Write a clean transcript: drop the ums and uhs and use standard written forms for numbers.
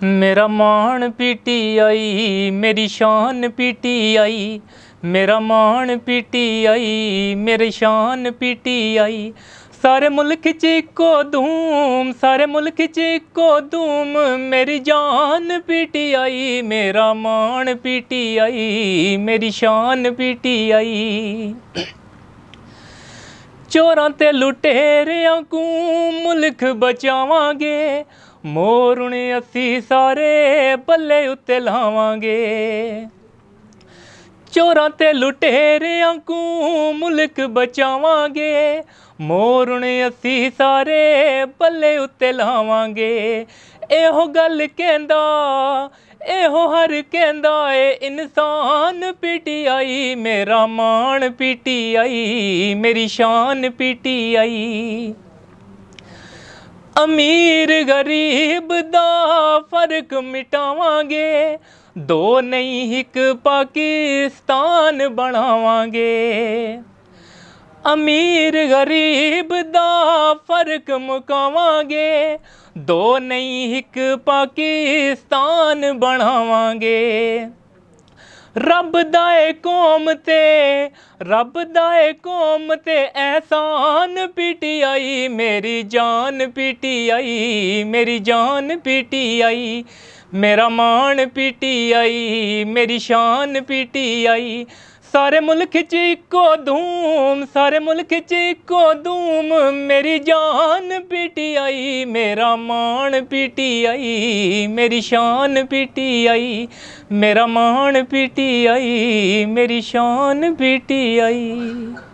मेरा मान पीटीआई मेरी शान पीटीआई, मेरा मान पीटीआई मेरी शान पीटीआई। सारे मुल्क च इक्को धूम, सारे मुल्क च इक्को धूम, मेरी जान पीटीआई मेरा मान पीटीआई मेरी शान पीटीआई। चोरां ते लुटेरियां को मुल्क बचावांगे, मोरने असी सारे बल्ले उत्ते लावांगे। चोरां ते लुटेरियां को मुल्क बचावांगे, मोरने असी सारे बल्ले उत्ते लावांगे। एहो गल कहंदा एहो हर कहंदा ए इंसान पीटीआई मेरा मान पीटीआई मेरी शान पीटीआई। अमीर गरीब दा फर्क मिटावांगे, दो नहीं एक पाकिस्तान बनावांगे। अमीर गरीब दा फर्क मुकावांगे, दो नहीं एक पाकिस्तान बनावांगे। रब दाए कौम ते, रब दाए कौम ते एहसान पीटीआई मेरी जान पीटीआई मेरी जान पीटीआई। मेरा मान पीटीआई मेरी शान पीटीआई। सारे मुल्क च इक्को धूम, सारे मुल्क च इक्को धूम, मेरी जान पीटीआई मेरा मान पीटीआई मेरी शान पीटीआई। मेरा मान पीटीआई मेरी शान पीटीआई।